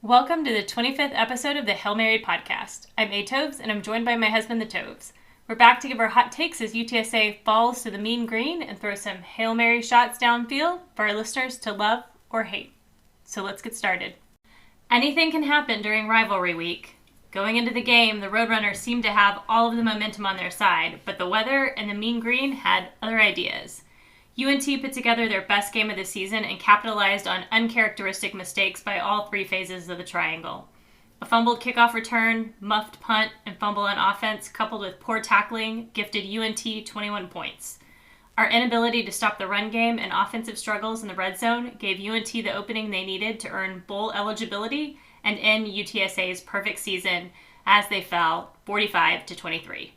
Welcome to the 25th episode of the Hail Mary podcast. I'm A. Toves, and I'm joined by my husband, the Toves. We're back to give our hot takes as UTSA falls to the mean green and throw some Hail Mary shots downfield for our listeners to love or hate. So let's get started. Anything can happen during rivalry week. Going into the game, the Roadrunners seemed to have all of the momentum on their side, but the weather and the mean green had other ideas. UNT put together their best game of the season and capitalized on uncharacteristic mistakes by all three phases of the triangle. A fumbled kickoff return, muffed punt, and fumble on offense, coupled with poor tackling, gifted UNT 21 points. Our inability to stop the run game and offensive struggles in the red zone gave UNT the opening they needed to earn bowl eligibility and end UTSA's perfect season as they fell 45-23.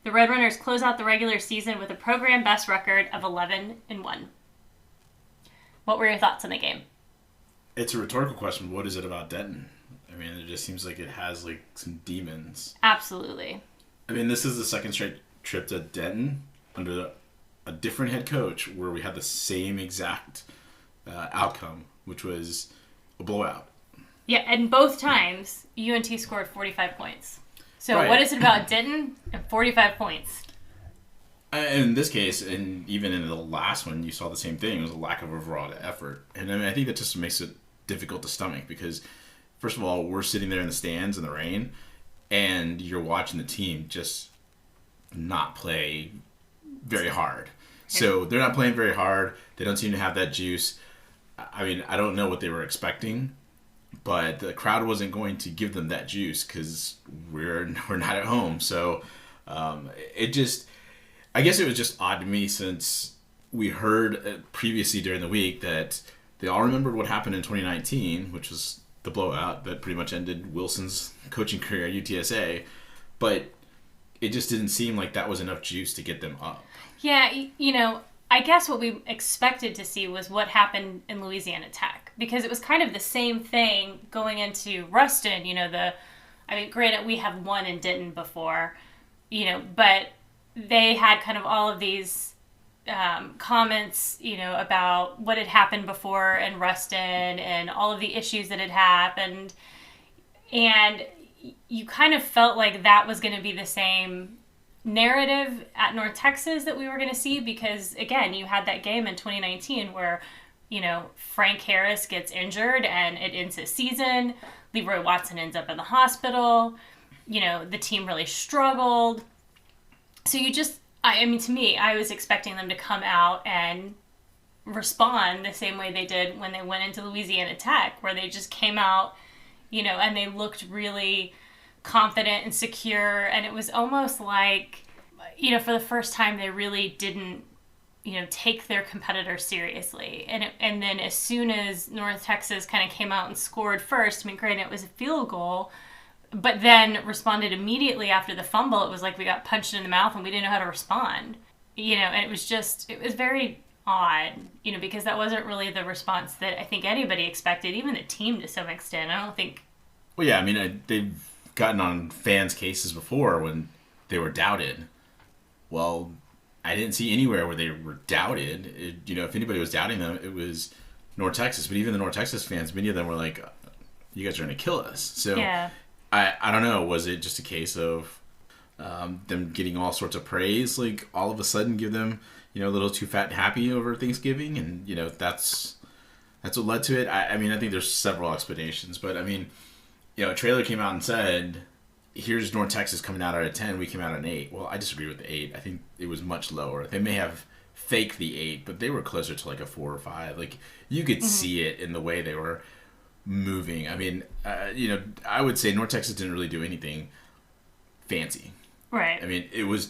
The Roadrunners close out the regular season with a program best record of 11-1. What were your thoughts on the game? It's a rhetorical question. What is it about Denton? I mean, it just seems like it has some demons. Absolutely. I mean, this is the second straight trip to Denton under a different head coach where we had the same exact outcome, which was a blowout. Yeah, and both times UNT scored 45 points. So right. What is it about Denton and 45 points? In this case, and even in the last one, you saw the same thing. It was a lack of overall effort. And I mean, I think that just makes it difficult to stomach because, first of all, we're sitting there in the stands in the rain, and you're watching the team just not play very hard. So they're not playing very hard. They don't seem to have that juice. I mean, I don't know what they were expecting, but the crowd wasn't going to give them that juice because we're not at home. So I guess it was just odd to me since we heard previously during the week that they all remembered what happened in 2019, which was the blowout that pretty much ended Wilson's coaching career at UTSA. But it just didn't seem like that was enough juice to get them up. Yeah, I guess what we expected to see was what happened in Louisiana Tech, because it was kind of the same thing going into Ruston. Granted, we have won in Denton before, but they had kind of all of these comments, about what had happened before in Ruston and all of the issues that had happened. And you kind of felt like that was going to be the same narrative at North Texas that we were going to see because, again, you had that game in 2019 where, Frank Harris gets injured and it ends his season. Leroy Watson ends up in the hospital. The team really struggled. So to me, I was expecting them to come out and respond the same way they did when they went into Louisiana Tech, where they just came out, and they looked really confident and secure, and it was almost like, for the first time they really didn't, take their competitor seriously. And then as soon as North Texas kind of came out and scored first, granted it was a field goal, but then responded immediately after the fumble. It was like we got punched in the mouth and we didn't know how to respond, and it was very odd, because that wasn't really the response that I think anybody expected, even the team to some extent. I don't think. Well, yeah, they've gotten on fans' cases before when they were doubted. Well, I didn't see anywhere where they were doubted. If anybody was doubting them, it was North Texas. But even the North Texas fans, many of them were like, you guys are going to kill us. So yeah. I don't know. Was it just a case of them getting all sorts of praise, like all of a sudden give them, a little too fat and happy over Thanksgiving? And, that's what led to it. I think there's several explanations. But, a trailer came out and said, here's North Texas coming out at 10, we came out at an 8. Well, I disagree with the 8. I think it was much lower. They may have faked the 8, but they were closer to like a 4 or 5. Like, you could see it in the way they were moving. I would say North Texas didn't really do anything fancy. Right. It was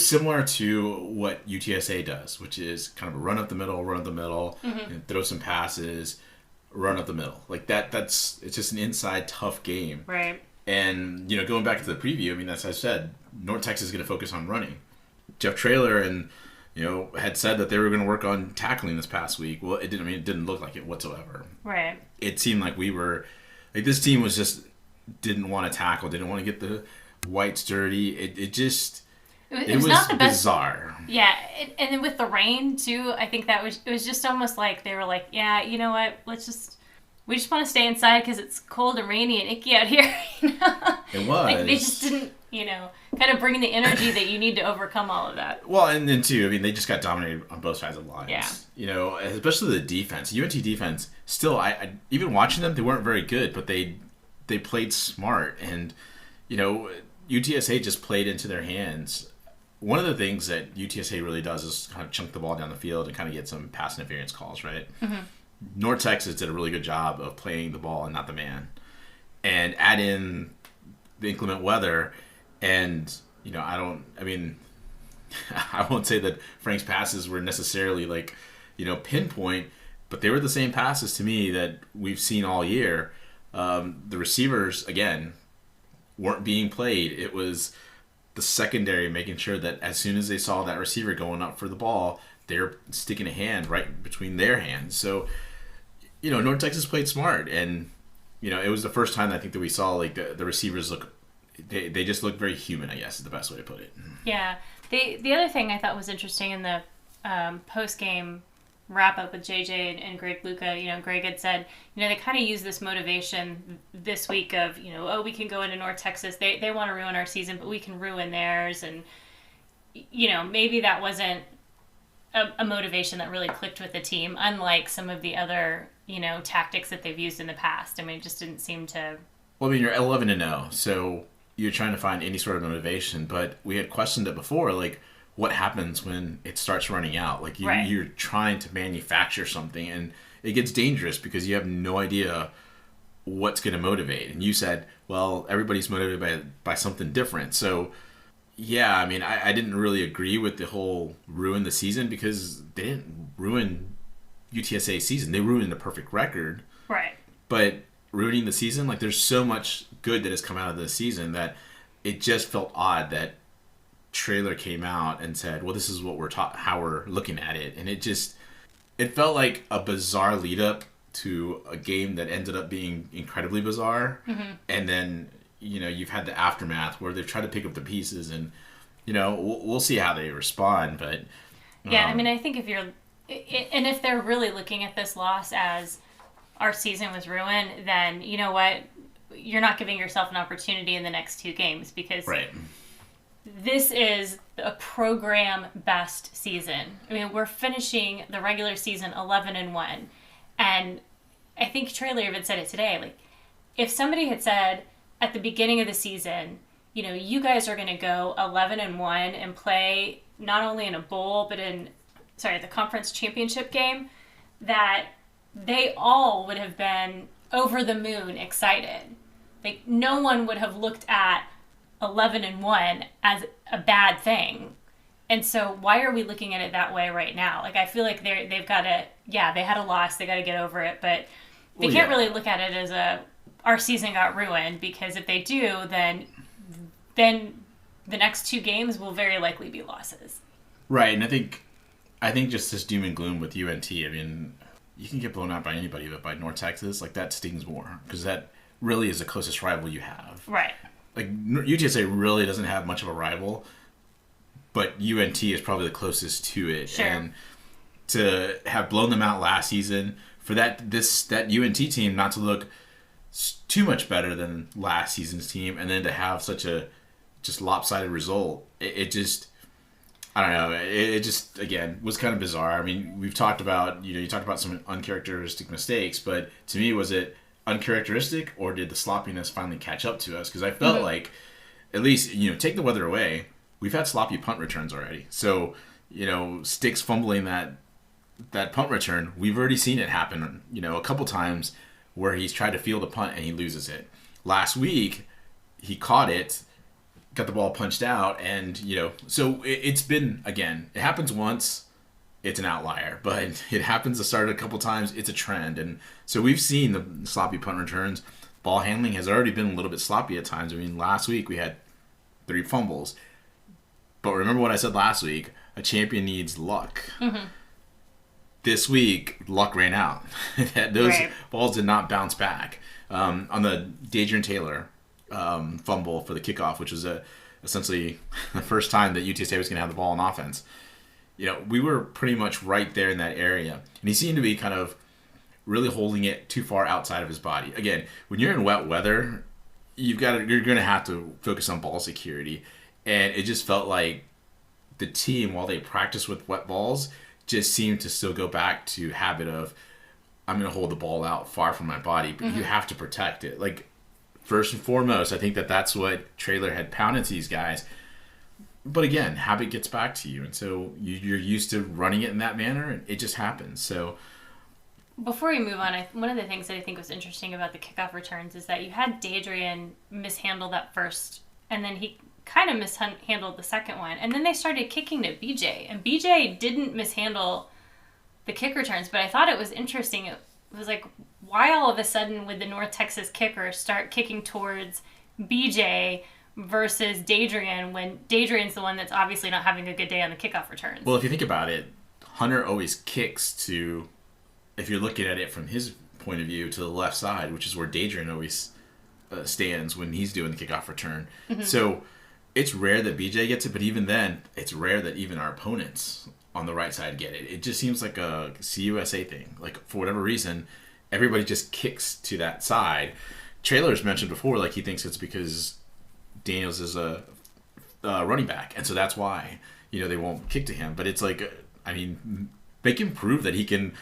similar to what UTSA does, which is kind of run up the middle, and throw some passes, run up the middle. Like it's just an inside tough game. Right. And, going back to the preview, as I said, North Texas is going to focus on running. Jeff Traylor had said that they were going to work on tackling this past week. Well, it didn't look like it whatsoever. Right. It seemed like this team was just didn't want to tackle, didn't want to get the whites dirty. It was not the best. Bizarre. Yeah, and then with the rain too, I think it was just almost like they were like, yeah, you know what, let's just we just want to stay inside because it's cold and rainy and icky out here. It was. Like, they just didn't, kind of bring the energy that you need to overcome all of that. Well, and then too, I mean, they just got dominated on both sides of the lines. Yeah. Especially the defense. UNT defense, still, I even watching them, they weren't very good, but they played smart. And, UTSA just played into their hands. One of the things that UTSA really does is kind of chunk the ball down the field and kind of get some pass interference calls, right? Mm-hmm. North Texas did a really good job of playing the ball and not the man. And add in the inclement weather, and, I won't say that Frank's passes were necessarily like, pinpoint, but they were the same passes to me that we've seen all year. The receivers, again, weren't being played. It was the secondary making sure that as soon as they saw that receiver going up for the ball, they're sticking a hand right between their hands. So, North Texas played smart, and, it was the first time I think that we saw like the receivers look, they just look very human, I guess is the best way to put it. Yeah. The other thing I thought was interesting in the post-game wrap-up with JJ and Greg Luca, Greg had said, they kind of use this motivation this week of, we can go into North Texas. They want to ruin our season, but we can ruin theirs. And, maybe that wasn't a motivation that really clicked with the team, unlike some of the other, tactics that they've used in the past. I mean, it just didn't seem to... Well, I mean, you're 11-0, so you're trying to find any sort of motivation, but we had questioned it before, like, what happens when it starts running out? Like, you're trying to manufacture something, and it gets dangerous because you have no idea what's going to motivate. And you said, well, everybody's motivated by something different. So, yeah, I mean, I didn't really agree with the whole ruin the season, because they didn't ruin UTSA's season. They ruined the perfect record. Right. But ruining the season, like, there's so much good that has come out of the season that it just felt odd that Traylor came out and said, well, this is what how we're looking at it. And it felt like a bizarre lead up to a game that ended up being incredibly bizarre. Mm-hmm. And then, you've had the aftermath where they've tried to pick up the pieces, and, we'll see how they respond. But yeah, I mean, I think if they're really looking at this loss as our season was ruined, then you know what? You're not giving yourself an opportunity in the next two games, because this is a program best season. I mean, we're finishing the regular season 11-1. And I think Traylor even said it today. Like, if somebody had said at the beginning of the season, you guys are going to go 11-1 and play not only in a bowl, but the conference championship game, that they all would have been over the moon excited. Like, no one would have looked at 11-1 as a bad thing. And so why are we looking at it that way right now? Like, I feel like they've got to, they had a loss, they got to get over it, but they can't really look at it as our season got ruined, because if they do, then the next two games will very likely be losses. Right, and I think just this doom and gloom with UNT, I mean, you can get blown out by anybody, but by North Texas, like, that stings more, because that really is the closest rival you have. Right. Like, UTSA really doesn't have much of a rival, but UNT is probably the closest to it. Sure. And to have blown them out last season, for that UNT team not to look too much better than last season's team, and then to have such a just lopsided result, it just, I don't know, it just, again, was kind of bizarre. I mean, we've talked about, you talked about some uncharacteristic mistakes, but to me, was it uncharacteristic, or did the sloppiness finally catch up to us? Because I felt like, at least, take the weather away, we've had sloppy punt returns already. So, Sticks fumbling that punt return, we've already seen it happen, a couple times where he's tried to field a punt and he loses it. Last week, he caught it, got the ball punched out, and, so it's been, again, it happens once, it's an outlier, but it happens to start a couple times, it's a trend. And so we've seen the sloppy punt returns. Ball handling has already been a little bit sloppy at times. I mean, last week we had 3 fumbles. But remember what I said last week, a champion needs luck. Mm-hmm. This week, luck ran out. Those balls did not bounce back. On the Adrian Taylor fumble for the kickoff, which was essentially the first time that UTSA was going to have the ball on offense, we were pretty much right there in that area. And he seemed to be kind of really holding it too far outside of his body. Again, when you're in wet weather, you're going to have to focus on ball security. And it just felt like the team, while they practice with wet balls, just seemed to still go back to habit of, I'm going to hold the ball out far from my body, but you have to protect it. Like, first and foremost, I think that's what Traylor had pounded to these guys. But again, habit gets back to you. And so you're used to running it in that manner, and it just happens. So before we move on, one of the things that I think was interesting about the kickoff returns is that you had Dadrian mishandle that first, and then he kind of mishandled the second one. And then they started kicking to BJ. And BJ didn't mishandle the kick returns, but I thought it was interesting. It was like, why all of a sudden would the North Texas kicker start kicking towards BJ versus Dadrian when Dadrian's the one that's obviously not having a good day on the kickoff returns? Well, if you think about it, Hunter always kicks to, if you're looking at it from his point of view, to the left side, which is where Dadrian always stands when he's doing the kickoff return. So it's rare that BJ gets it, but even then, it's rare that even our opponents on the right side get it. It just seems like a CUSA thing. Like, for whatever reason, everybody just kicks to that side. Traylor's mentioned before, like, he thinks it's because Daniels is a running back, and so that's why, they won't kick to him. But it's like, I mean, make him prove that he can,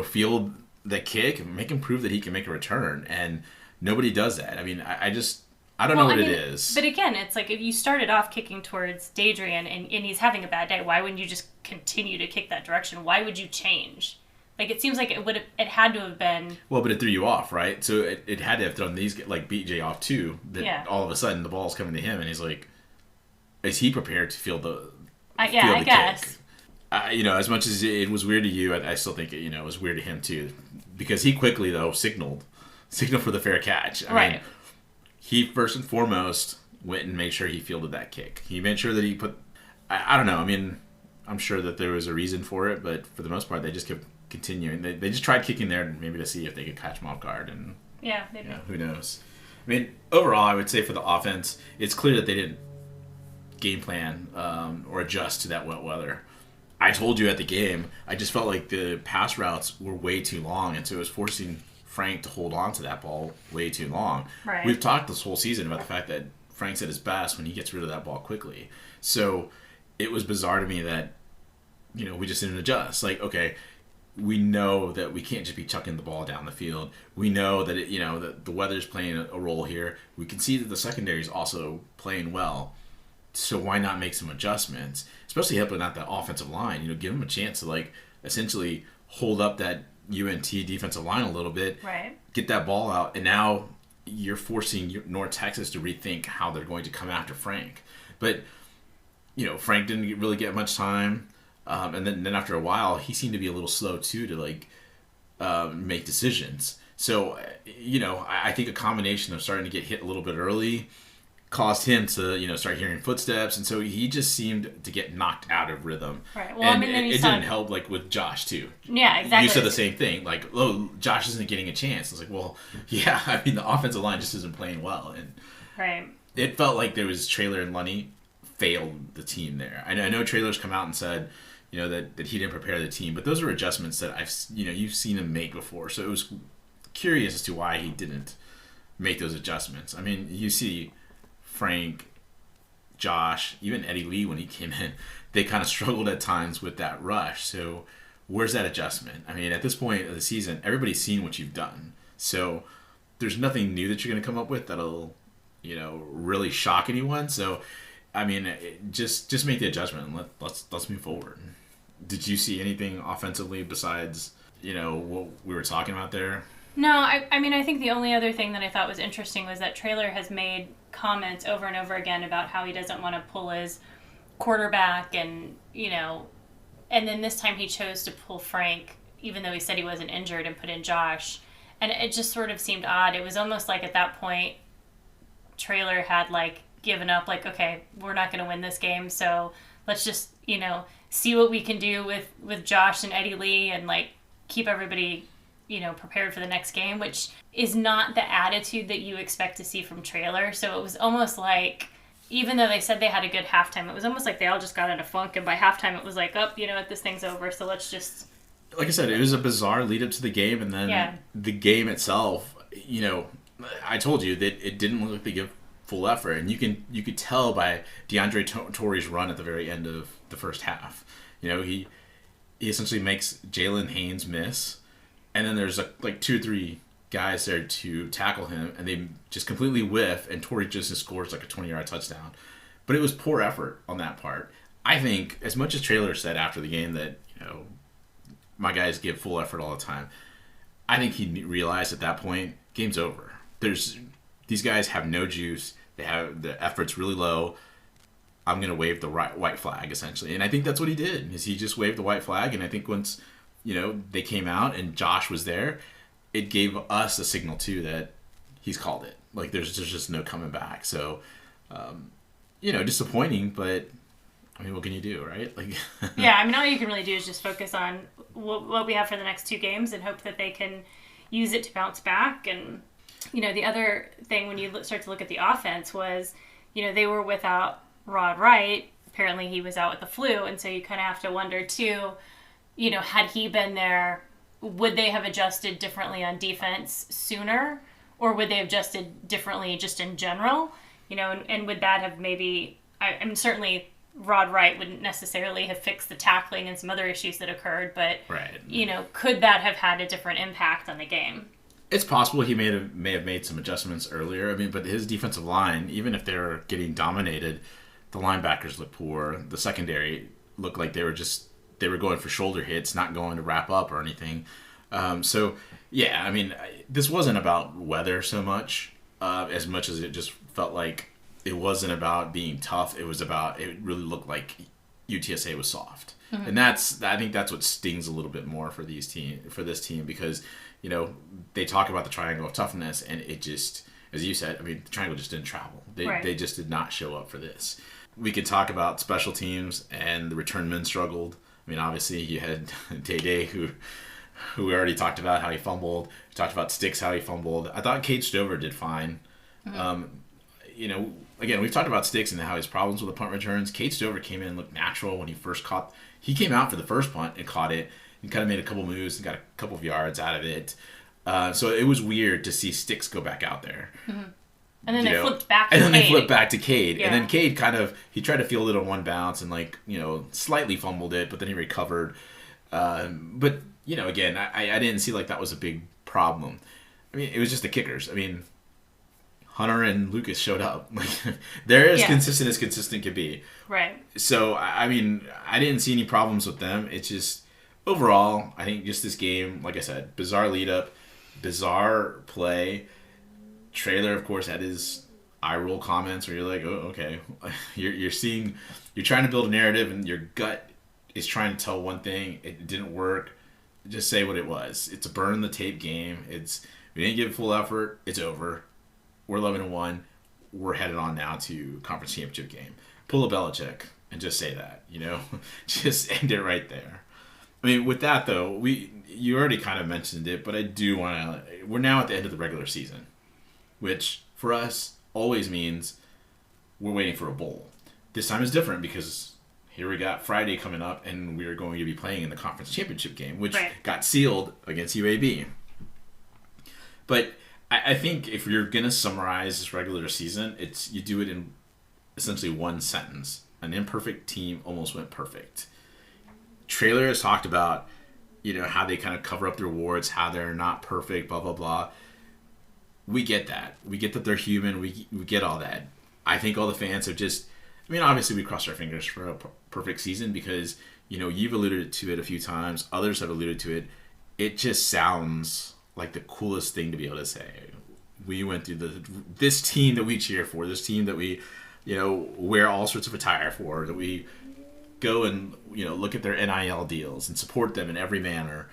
field the kick, make him prove that he can make a return, and nobody does that. I mean, I don't know what it is. But again, it's like, if you started off kicking towards Dadrian and he's having a bad day, why wouldn't you just continue to kick that direction? Why would you change? Like, it seems like it had to have been... Well, but it threw you off, right? So it had to have thrown these, like, BJ off too. That all of a sudden the ball's coming to him and he's like, is he prepared to field the I guess. kick? As much as it was weird to you, I still think it was weird to him too. Because he quickly, though, signaled for the fair catch. I mean, he first and foremost went and made sure he fielded that kick. He made sure that he put... I don't know. I mean, I'm sure that there was a reason for it, but for the most part, they just kept continuing. They just tried kicking there maybe to see if they could catch him off guard. And maybe. Who knows? I mean, overall, I would say for the offense, it's clear that they didn't game plan or adjust to that wet weather. I told you at the game, I just felt like the pass routes were way too long, and so it was forcing Frank to hold on to that ball way too long. Right. We've talked this whole season about the fact that Frank's at his best when he gets rid of that ball quickly. So it was bizarre to me that, we just didn't adjust. Like, okay, we know that we can't just be chucking the ball down the field. We know that, that the weather's playing a role here. We can see that the secondary is also playing well. So why not make some adjustments? Especially helping out that offensive line. Give them a chance to, like, essentially hold up that UNT defensive line a little bit, right? Get that ball out, and now you're forcing North Texas to rethink how they're going to come after Frank. But Frank didn't really get much time, and then after a while, he seemed to be a little slow too to make decisions. So I think a combination of starting to get hit a little bit early caused him to start hearing footsteps, and so he just seemed to get knocked out of rhythm. Right. Well, and it didn't help, like, with Josh too. Yeah, exactly. You said the same thing, like, oh, Josh isn't getting a chance. I was like, well, yeah, I mean, the offensive line just isn't playing well, and right. It felt like there was Traylor and Lunny failed the team there. I know Traylor's come out and said that he didn't prepare the team, but those are adjustments that you've seen him make before, so it was curious as to why he didn't make those adjustments. I mean, you see Frank, Josh, even Eddie Lee when he came in, they kind of struggled at times with that rush. So where's that adjustment? I mean, at this point of the season, everybody's seen what you've done. So there's nothing new that you're going to come up with that'll, really shock anyone. So, I mean, just make the adjustment and let's move forward. Did you see anything offensively besides, what we were talking about there? No, I mean, I think the only other thing that I thought was interesting was that Traylor has made comments over and over again about how he doesn't want to pull his quarterback and then this time he chose to pull Frank, even though he said he wasn't injured, and put in Josh. And it just sort of seemed odd. It was almost like at that point, Traylor had, like, given up, like, okay, we're not going to win this game, so let's just, see what we can do with Josh and Eddie Lee and, like, keep everybody prepared for the next game, which is not the attitude that you expect to see from Traylor. So it was almost like, even though they said they had a good halftime, it was almost like they all just got in a funk, and by halftime it was like, this thing's over, so let's just like I said, it was a bizarre lead up to the game, and then the game itself. I told you that it didn't look like they give full effort, and you could tell by DeAndre Torrey's run at the very end of the first half. He essentially makes Jalen Haynes miss, and then there's like 2 or 3 guys there to tackle him, and they just completely whiff, and Torrey just scores like a 20-yard touchdown. But it was poor effort on that part. I think, as much as Traylor said after the game that my guys give full effort all the time, I think he realized at that point, game's over. These guys have no juice. The effort's really low. I'm going to wave the white flag, essentially. And I think that's what he did, is he just waved the white flag. And I think once, they came out and Josh was there, it gave us a signal, too, that he's called it. Like, there's just no coming back. So, disappointing, but, I mean, what can you do, right? Like, yeah, I mean, all you can really do is just focus on what we have for the next 2 games and hope that they can use it to bounce back. And, the other thing when you start to look at the offense was, they were without Rod Wright. Apparently he was out with the flu, and so you kind of have to wonder too, had he been there, would they have adjusted differently on defense sooner, or would they have adjusted differently just in general? And would that have maybe, I mean, certainly Rod Wright wouldn't necessarily have fixed the tackling and some other issues that occurred, but right. Could that have had a different impact on the game? It's possible he may have made some adjustments earlier. I mean, but his defensive line, even if they're getting dominated, the linebackers look poor. The secondary looked like they were going for shoulder hits, not going to wrap up or anything. So, yeah, I mean, this wasn't about weather so much as it just felt like it wasn't about being tough. It really looked like UTSA was soft. Mm-hmm. And I think that's what stings a little bit more for this team because, they talk about the triangle of toughness, and it just, as you said, I mean, the triangle just didn't travel. They just did not show up for this. We could talk about special teams, and the return men struggled. I mean, obviously, you had Day who we already talked about how he fumbled. We talked about Sticks, how he fumbled. I thought Cade Stover did fine. Mm-hmm. Again, we've talked about Sticks and how his problems with the punt returns. Cade Stover came in and looked natural when he first caught. He came out for the first punt and caught it and kind of made a couple moves and got a couple of yards out of it. So it was weird to see Sticks go back out there. Mm-hmm. And then they flipped back to Cade. And then they flipped back to Cade. Yeah. And then Cade he tried to field it on one bounce and slightly fumbled it, but then he recovered. But, again, I didn't see like that was a big problem. I mean, it was just the kickers. I mean, Hunter and Lucas showed up. They're as consistent as consistent could be. Right. So, I mean, I didn't see any problems with them. It's just, overall, I think just this game, like I said, bizarre lead up, bizarre play. Traylor, of course, had his eye roll comments where you're like, oh, okay. You're trying to build a narrative and your gut is trying to tell one thing. It didn't work. Just say what it was. It's a burn the tape game. We didn't give full effort. It's over. We're 11-1. We're headed on now to conference championship game. Pull a Belichick and just say that, just end it right there. I mean, with that though, you already kind of mentioned it, but I do want to. We're now at the end of the regular season, which for us always means we're waiting for a bowl. This time is different because here we got Friday coming up, and we are going to be playing in the conference championship game, which got sealed against UAB. But I think if you're going to summarize this regular season, you do it in essentially one sentence. An imperfect team almost went perfect. Traylor has talked about, how they kind of cover up their warts, how they're not perfect, blah, blah, blah. We get that. We get that they're human. We get all that. I think all the fans have just, obviously we crossed our fingers for a perfect season because, you've alluded to it a few times. Others have alluded to it. It just sounds like the coolest thing to be able to say. We went through this team that we cheer for, this team that we, wear all sorts of attire for, that we go and, look at their NIL deals and support them in every manner,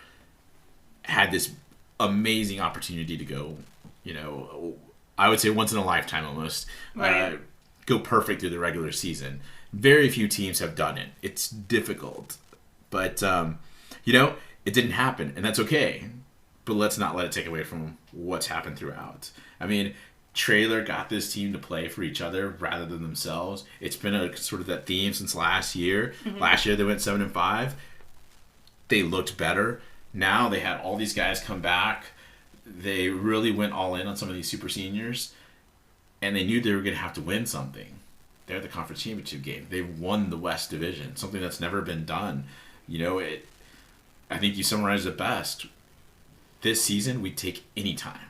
had this amazing opportunity to go, I would say once in a lifetime almost, go perfect through the regular season. Very few teams have done it. It's difficult. But, it didn't happen, and that's okay. But let's not let it take away from what's happened throughout. I mean, Traylor got this team to play for each other rather than themselves. It's been a sort of that theme since last year. Mm-hmm. Last year they went 7-5. They looked better. Now they had all these guys come back. They really went all in on some of these super seniors, and they knew they were going to have to win something. They're the conference championship game. They've won the West Division, something that's never been done. I think you summarized it best. This season, we take any time.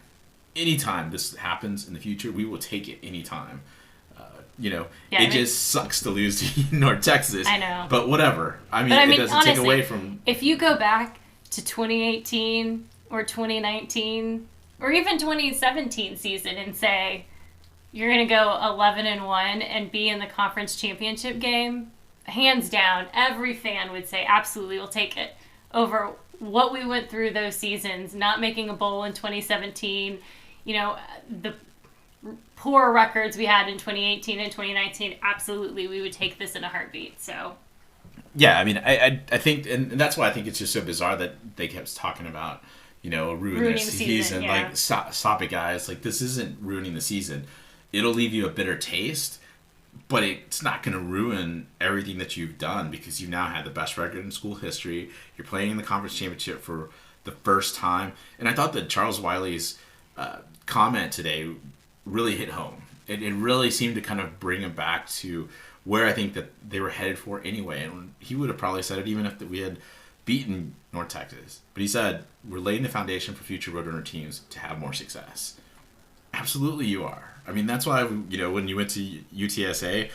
Anytime this happens in the future, we will take it anytime. It just sucks to lose to North Texas. I know. But whatever. It doesn't honestly, take away from... If you go back to 2018 or 2019 or even 2017 season and say you're going to go 11-1 and be in the conference championship game, hands down, every fan would say absolutely we'll take it over what we went through those seasons, not making a bowl in 2017, the poor records we had in 2018 and 2019, absolutely we would take this in a heartbeat. So yeah, I think, and that's why I think it's just so bizarre that they kept talking about ruining their season. Yeah. Like, stop it, guys. Like, this isn't ruining the season. It'll leave you a bitter taste, but it's not going to ruin everything that you've done, because you've now had the best record in school history. You're playing in the conference championship for the first time. And I thought that Charles Wiley's comment today really hit home. It really seemed to kind of bring him back to where I think that they were headed for anyway. And he would have probably said it even if we had beaten North Texas. But he said, we're laying the foundation for future Roadrunner teams to have more success. Absolutely you are. That's why, when you went to UTSA,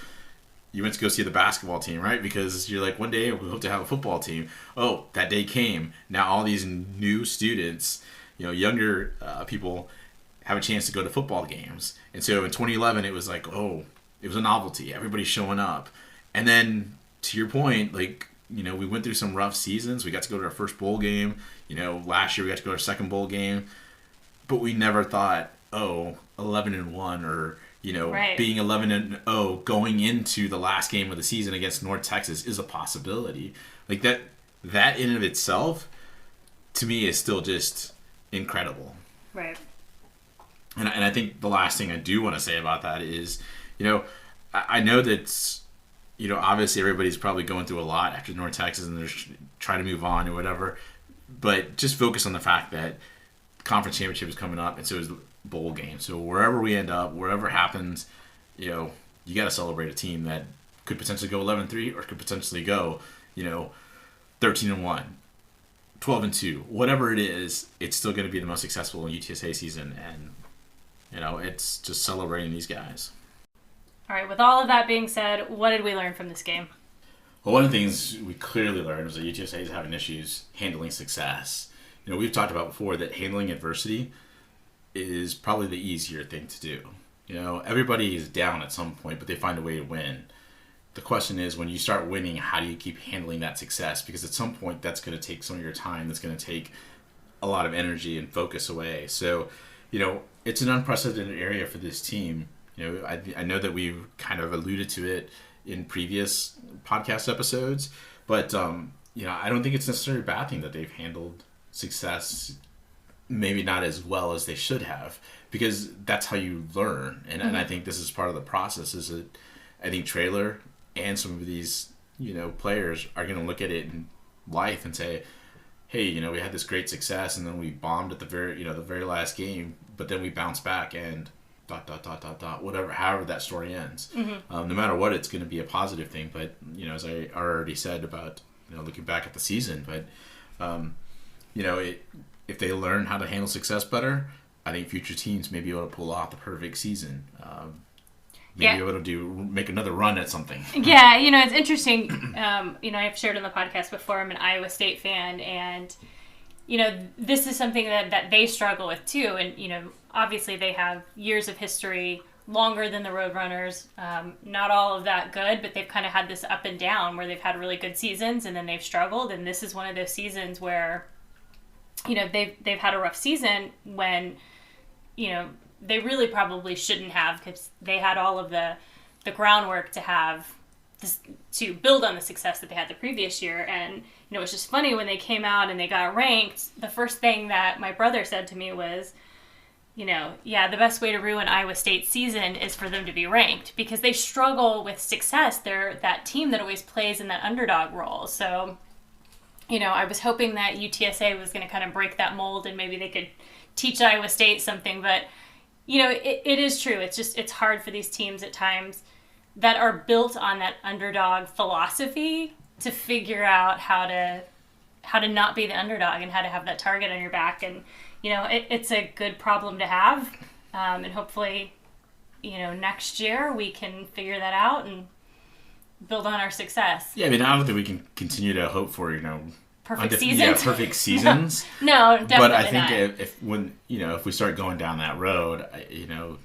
you went to go see the basketball team, right? Because you're like, one day we hope to have a football team. Oh, that day came. Now all these new students, younger people have a chance to go to football games. And so in 2011, it was like, it was a novelty. Everybody's showing up. And then, to your point, we went through some rough seasons. We got to go to our first bowl game. Last year we got to go to our second bowl game. But we never thought, 11-1 or, right. being 11-0 going into the last game of the season against North Texas is a possibility. Like, that in and of itself, to me, is still just incredible. Right. And I think the last thing I do want to say about that is, I know that, obviously everybody's probably going through a lot after North Texas and they're trying to move on or whatever. But just focus on the fact that conference championship is coming up, and so is bowl game. So wherever we end up, wherever happens, you got to celebrate a team that could potentially go 11-3 or could potentially go, 13-1. 12-2, whatever it is, it's still going to be the most successful UTSA season, and it's just celebrating these guys. All right, with all of that being said, what did we learn from this game? Well, one of the things we clearly learned was that UTSA is having issues handling success. We've talked about before that handling adversity is probably the easier thing to do. Everybody is down at some point, but they find a way to win. The question is, when you start winning, how do you keep handling that success? Because at some point, that's going to take some of your time. That's going to take a lot of energy and focus away. So, it's an unprecedented area for this team. I know that we've kind of alluded to it in previous podcast episodes, but, I don't think it's necessarily a bad thing that they've handled success maybe not as well as they should have, because that's how you learn. And I think this is part of the process, is that I think Traylor and some of these, players are going to look at it in life and say, hey, we had this great success and then we bombed at the very last game, but then we bounced back and ... whatever, however that story ends. No matter what, it's going to be a positive thing. But, as I already said about, looking back at the season, but, if they learn how to handle success better, I think future teams may be able to pull off the perfect season. Be able to make another run at something. Yeah, it's interesting. I've shared on the podcast before, I'm an Iowa State fan, and, this is something that they struggle with too. And, obviously they have years of history, longer than the Roadrunners. Not all of that good, but they've kind of had this up and down where they've had really good seasons and then they've struggled. And this is one of those seasons where, they've had a rough season when, they really probably shouldn't have, because they had all of the groundwork to have this, to build on the success that they had the previous year. And it was just funny when they came out and they got ranked. The first thing that my brother said to me was, the best way to ruin Iowa State's season is for them to be ranked, because they struggle with success. They're that team that always plays in that underdog role. So I was hoping that UTSA was going to kind of break that mold and maybe they could teach Iowa State something. But, it is true. It's hard for these teams at times that are built on that underdog philosophy to figure out how to not be the underdog and how to have that target on your back. And, it's a good problem to have. And hopefully, next year we can figure that out and build on our success. Yeah, I mean, I don't think we can continue to hope for, Perfect seasons. Yeah, perfect seasons. No, definitely but I think not. if we start going down that road, to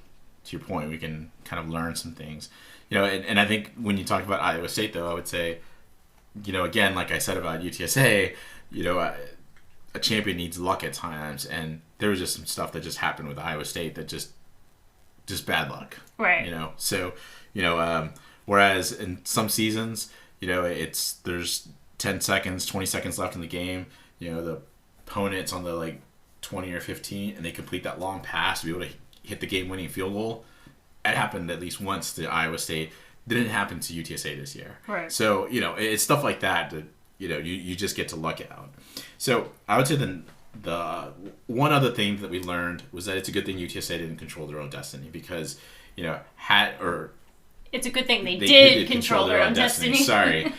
your point, we can kind of learn some things. And I think when you talk about Iowa State, though, I would say, again, like I said about UTSA, a champion needs luck at times, and there was just some stuff that just happened with Iowa State that just bad luck. Right. So, whereas in some seasons, there's 10 seconds, 20 seconds left in the game, the opponent's on the 20 or 15 and they complete that long pass to be able to hit the game-winning field goal. It happened at least once to Iowa State. Didn't happen to UTSA this year. Right. So, it's stuff like that you just get to luck out. So I would say the one other thing that we learned was that it's a good thing UTSA didn't control their own destiny because, it's a good thing they did control their own destiny. Sorry.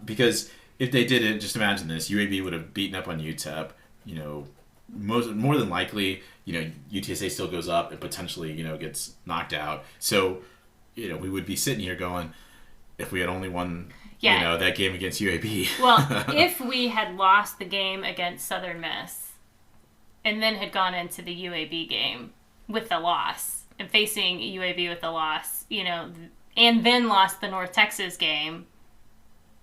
Because if they didn't, just imagine this, UAB would have beaten up on UTEP, more than likely, UTSA still goes up and potentially, gets knocked out. So, we would be sitting here going, if we had only won, that game against UAB. Well, if we had lost the game against Southern Miss and then had gone into the UAB game with the loss and facing UAB with the loss, and then lost the North Texas game,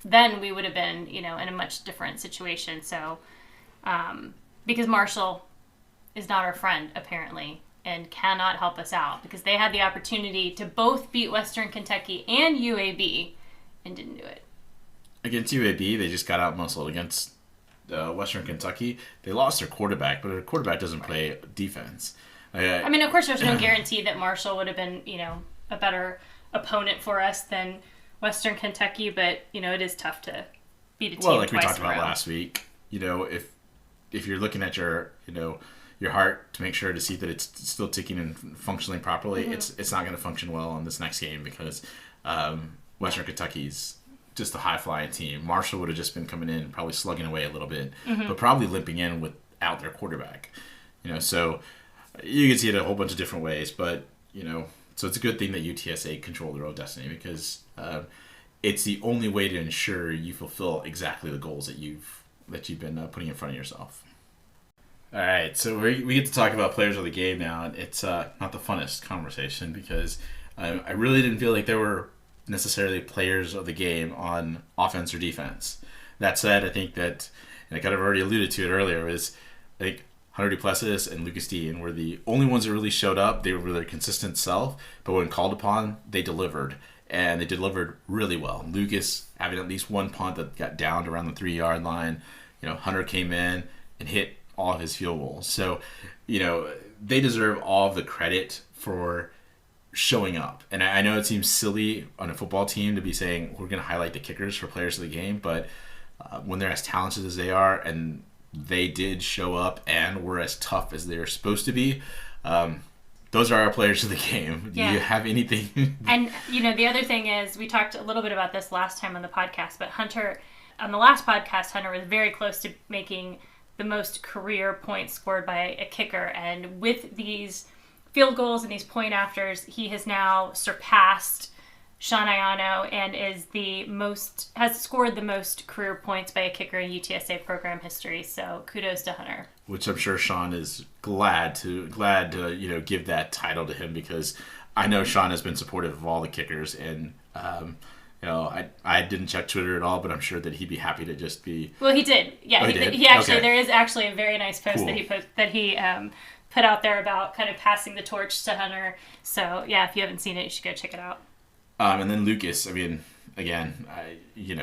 then we would have been, in a much different situation. So, because Marshall is not our friend, apparently, and cannot help us out because they had the opportunity to both beat Western Kentucky and UAB and didn't do it. Against UAB, they just got out-muscled. Against Western Kentucky, they lost their quarterback, but their quarterback doesn't play defense. I mean, of course, there's no guarantee that Marshall would have been, a better opponent for us than Western Kentucky, but, it is tough to beat a team well, like we talked in a row. about last week, if you're looking at your, your heart to make sure to see that it's still ticking and functioning properly, it's not going to function well in this next game because Western Kentucky's just a high-flying team. Marshall would have just been coming in, probably slugging away a little bit, but probably limping in without their quarterback. So you can see it a whole bunch of different ways, but, so it's a good thing that UTSA control their own destiny because it's the only way to ensure you fulfill exactly the goals that you've been putting in front of yourself. All right, so we get to talk about players of the game now, and it's not the funnest conversation because I really didn't feel like there were necessarily players of the game on offense or defense. That said, I think that, and I kind of already alluded to it earlier, is I think Hunter Duplessis and Lucas Dean were the only ones that really showed up. They were their consistent self, but when called upon, they delivered. And they delivered really well. Lucas having at least one punt that got downed around the 3-yard line. Hunter came in and hit all of his field goals. So, they deserve all of the credit for showing up. And I know it seems silly on a football team to be saying we're going to highlight the kickers for players of the game, but when they're as talented as they are and they did show up and were as tough as they're supposed to be, those are our players of the game. Do you have anything? And, the other thing is, we talked a little bit about this last time on the podcast, but Hunter, on the last podcast, Hunter was very close to making the most career points scored by a kicker. And with these field goals and these point afters, he has now surpassed Sean Iano and has scored the most career points by a kicker in UTSA program history. So kudos to Hunter. Which I'm sure Sean is glad to give that title to him because I know Sean has been supportive of all the kickers and I didn't check Twitter at all, but I'm sure that he'd be happy to just be. Well, he did. Yeah, he did. He actually okay. There is actually a very nice post cool. that he put out there about kind of passing the torch to Hunter. So yeah, if you haven't seen it, you should go check it out. And then Lucas, I mean, again, he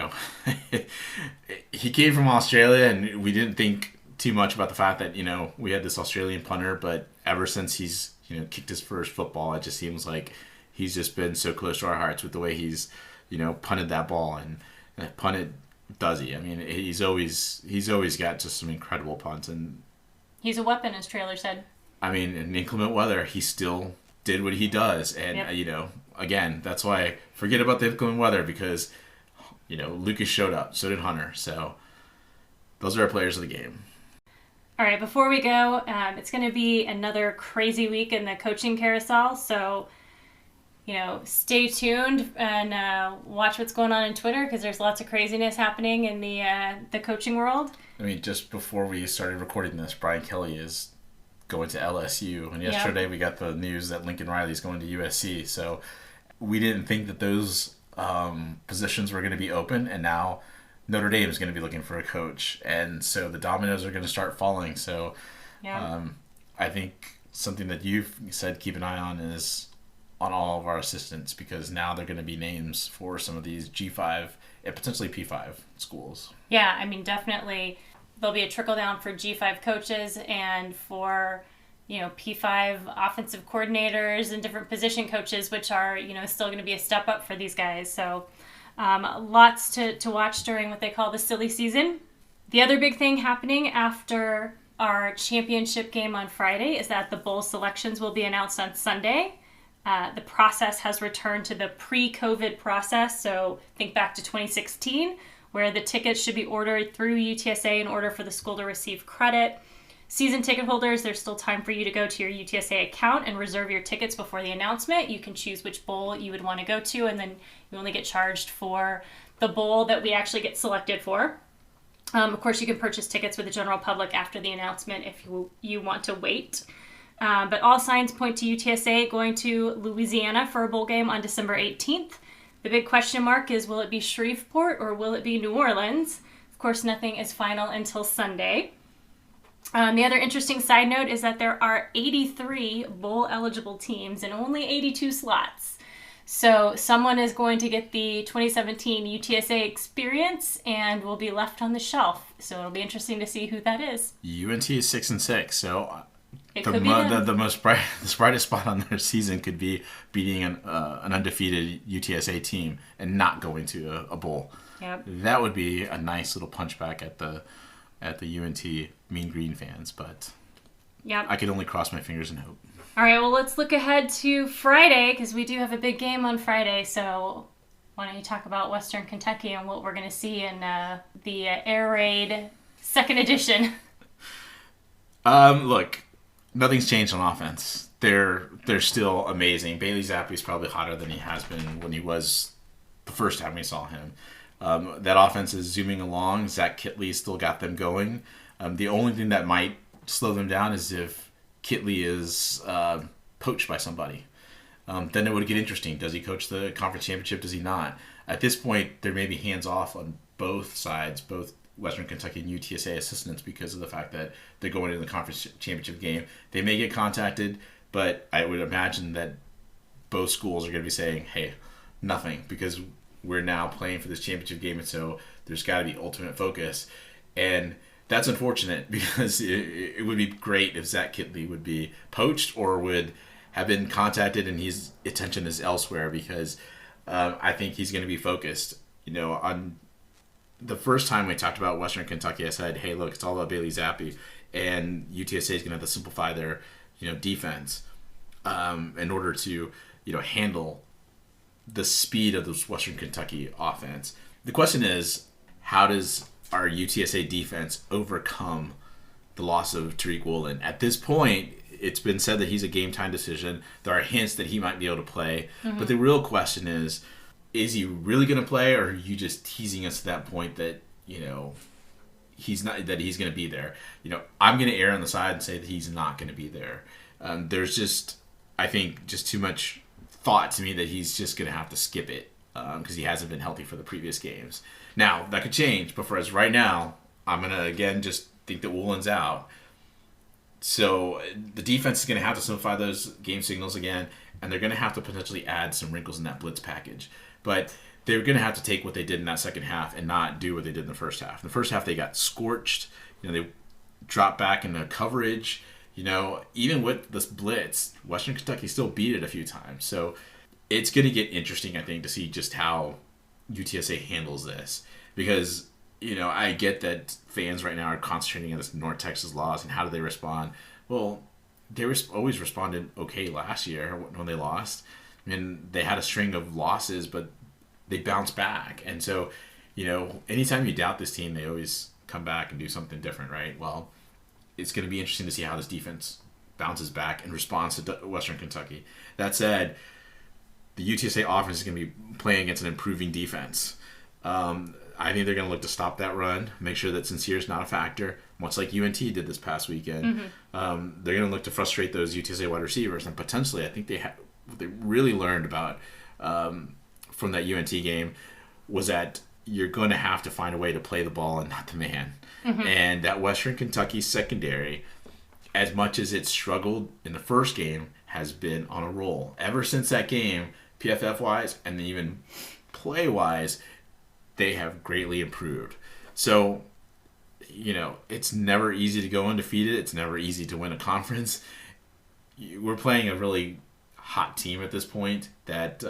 came from Australia, and we didn't think too much about the fact that we had this Australian punter, but ever since he's kicked his first football, it just seems like he's just been so close to our hearts with the way he's punted that ball and punted Does he? I mean, he's always got just some incredible punts, and He's a weapon, as Traylor said. I mean, in inclement weather, he still did what he does, and Yep. Again, that's why forget about the inclement weather because Lucas showed up, so did Hunter. So those are our players of the game. All right, before we go, it's going to be another crazy week in the coaching carousel. So, stay tuned and watch what's going on Twitter because there's lots of craziness happening in the coaching world. I mean, just before we started recording this, Brian Kelly is going to LSU, and yesterday we got the news that Lincoln Riley's going to USC. So we didn't think that those positions were going to be open, and now Notre Dame is going to be looking for a coach, and so the dominoes are going to start falling. So I think something that you've said keep an eye on is on all of our assistants because now they're going to be names for some of these G5 and potentially P5 schools. Yeah, I mean, definitely there'll be a trickle down for G5 coaches and for P5 offensive coordinators and different position coaches, which are still going to be a step up for these guys. So lots to watch during what they call the silly season. The other big thing happening after our championship game on Friday is that the bowl selections will be announced on Sunday. The process has returned to the pre-COVID process, so think back to 2016, where the tickets should be ordered through UTSA in order for the school to receive credit. Season ticket holders, there's still time for you to go to your UTSA account and reserve your tickets before the announcement. You can choose which bowl you would want to go to, and then you only get charged for the bowl that we actually get selected for. Of course, you can purchase tickets with the general public after the announcement if you want to wait. But all signs point to UTSA going to Louisiana for a bowl game on December 18th. The big question mark is, will it be Shreveport or will it be New Orleans? Of course, nothing is final until Sunday. The other interesting side note is that there are 83 bowl-eligible teams and only 82 slots. So someone is going to get the 2017 UTSA experience and will be left on the shelf. So it'll be interesting to see who that is. UNT is 6-6, so the brightest spot on their season could be beating an undefeated UTSA team and not going to a bowl. Yep. That would be a nice little punchback at the UNT Mean Green fans, but yep. I could only cross my fingers and hope. All right, well, let's look ahead to Friday because we do have a big game on Friday. So why don't you talk about Western Kentucky and what we're going to see in the Air Raid second edition? Look, nothing's changed on offense. They're still amazing. Bailey Zappi's probably hotter than he has been when he was the first time we saw him. That offense is zooming along. Zach Kitley still got them going. The only thing that might slow them down is if Kitley is poached by somebody. Then it would get interesting. Does he coach the conference championship? Does he not? At this point, there may be hands off on both sides, both Western Kentucky and UTSA assistants, because of the fact that they're going into the conference championship game. They may get contacted, but I would imagine that both schools are going to be saying, hey, nothing, because we're now playing for this championship game, and so there's got to be ultimate focus. And that's unfortunate because it would be great if Zach Kitley would be poached or would have been contacted and his attention is elsewhere, because I think he's going to be focused. On the first time we talked about Western Kentucky, I said, hey, look, it's all about Bailey Zappi, and UTSA is going to have to simplify their defense in order to handle the speed of this Western Kentucky offense. The question is, how does our UTSA defense overcome the loss of Tariq Woolen? At this point, it's been said that he's a game-time decision. There are hints that he might be able to play. Mm-hmm. But the real question is he really going to play, or are you just teasing us to that point that, he's not, that he's going to be there? I'm going to err on the side and say that he's not going to be there. There's just, I think, just too much thought to me that he's just going to have to skip it because he hasn't been healthy for the previous games. Now, that could change, but for us right now, I'm going to, again, just think that Woolen's out. So the defense is going to have to simplify those game signals again, and they're going to have to potentially add some wrinkles in that blitz package. But they're going to have to take what they did in that second half and not do what they did in the first half. In the first half, they got scorched. They dropped back into coverage. Even with this blitz, Western Kentucky still beat it a few times. So it's going to get interesting, I think, to see just how UTSA handles this. Because I get that fans right now are concentrating on this North Texas loss and how do they respond. Well, they always responded okay last year when they lost. I mean, they had a string of losses, but they bounced back. And so, anytime you doubt this team, they always come back and do something different, right? Well, it's going to be interesting to see how this defense bounces back and responds to Western Kentucky. That said, the UTSA offense is going to be playing against an improving defense. I think they're going to look to stop that run, make sure that Sincere is not a factor, much like UNT did this past weekend. They're going to look to frustrate those UTSA wide receivers, and potentially, I think what they really learned about from that UNT game was that you're going to have to find a way to play the ball and not the man. And that Western Kentucky secondary, as much as it struggled in the first game, has been on a roll. Ever since that game, PFF-wise and even play-wise, they have greatly improved. So, it's never easy to go undefeated. It's never easy to win a conference. We're playing a really hot team at this point that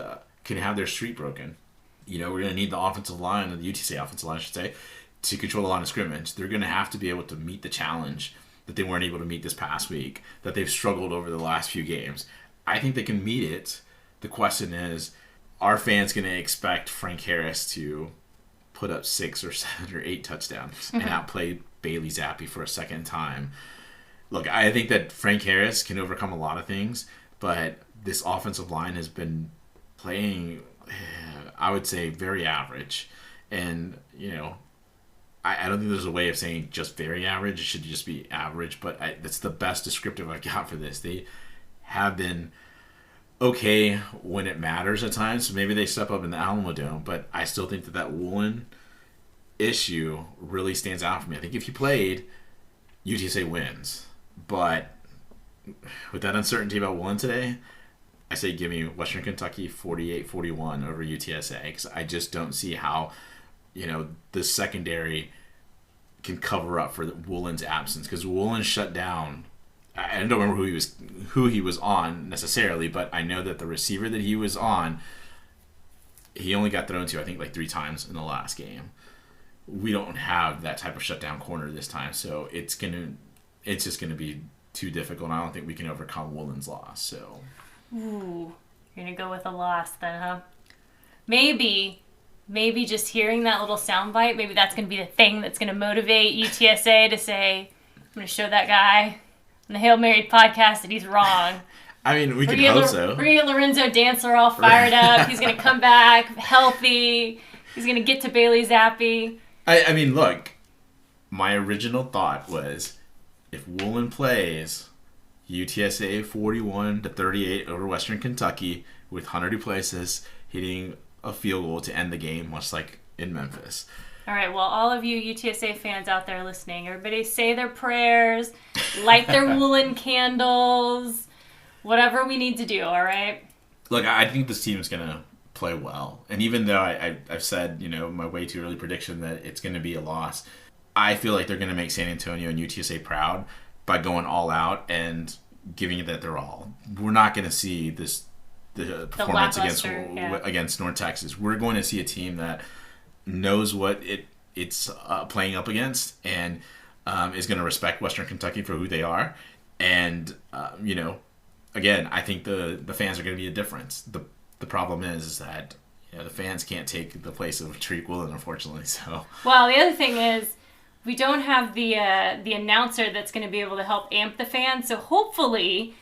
can have their streak broken. We're going to need the offensive line, the UTSA offensive line, I should say, to control the line of scrimmage. They're going to have to be able to meet the challenge that they weren't able to meet this past week, that they've struggled over the last few games. I think they can meet it. The question is, are fans going to expect Frank Harris to put up 6 or 7 or 8 touchdowns and outplay Bailey Zappi for a second time? Look, I think that Frank Harris can overcome a lot of things, but this offensive line has been playing, I would say, very average. And, I don't think there's a way of saying just very average. It should just be average, but that's the best descriptive I've got for this. They have been okay when it matters at times, so maybe they step up in the Alamo Dome, but I still think that Woolen issue really stands out for me. I think if you played, UTSA wins, but with that uncertainty about Woolen today, I say give me Western Kentucky 48-41 over UTSA, because I just don't see how the secondary can cover up for Woolen's absence, because Woolen shut down. I don't remember who he was on necessarily, but I know that the receiver that he was on, he only got thrown to, I think, like 3 times in the last game. We don't have that type of shutdown corner this time, so it's just gonna be too difficult. And I don't think we can overcome Woolen's loss. So, you're gonna go with a loss then, huh? Maybe just hearing that little soundbite, maybe that's going to be the thing that's going to motivate UTSA to say, I'm going to show that guy on the Hail Mary podcast that he's wrong. I mean, we can hope so. We're going to get Lorenzo Dantzler all fired up. He's going to come back healthy. He's going to get to Bailey Zappi. I mean, look, my original thought was if Woolen plays UTSA 41-38 over Western Kentucky with Hunter Duplessis hitting a field goal to end the game, much like in Memphis. All right, well, all of you UTSA fans out there listening, everybody say their prayers, light their Woolen candles, whatever we need to do, all right? Look, I think this team is going to play well. And even though I've said, my way too early prediction that it's going to be a loss, I feel like they're going to make San Antonio and UTSA proud by going all out and giving it that they're all. We're not going to see the performance against North Texas. We're going to see a team that knows what it's playing up against and is going to respect Western Kentucky for who they are. And again, I think the fans are going to be a difference. The problem is that the fans can't take the place of Tariq Woolen, unfortunately. So well, the other thing is we don't have the announcer that's going to be able to help amp the fans. So hopefully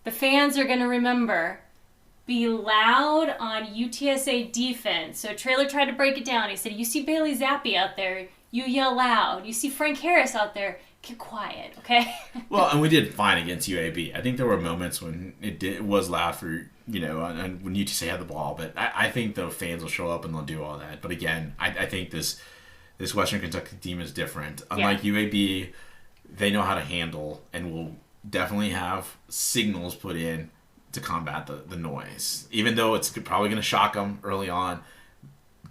the fans are going to remember. Be loud on UTSA defense. So Traylor tried to break it down. He said, you see Bailey Zappi out there, you yell loud. You see Frank Harris out there, get quiet, okay? Well, and we did fine against UAB. I think there were moments when it was loud for, and when UTSA had the ball. But I think the fans will show up and they'll do all that. But again, I think this Western Kentucky team is different. Unlike UAB, they know how to handle and will definitely have signals put in to combat the noise. Even though it's probably going to shock them early on,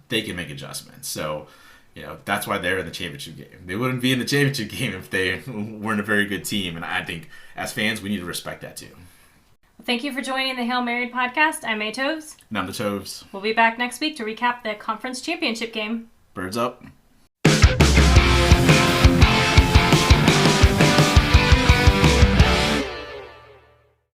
they can make adjustments. So, that's why they're in the championship game. They wouldn't be in the championship game if they weren't a very good team. And I think as fans, we need to respect that too. Thank you for joining the Hail Mary podcast. I'm A Toves. And I'm the Toves. We'll be back next week to recap the conference championship game. Birds up. Bye.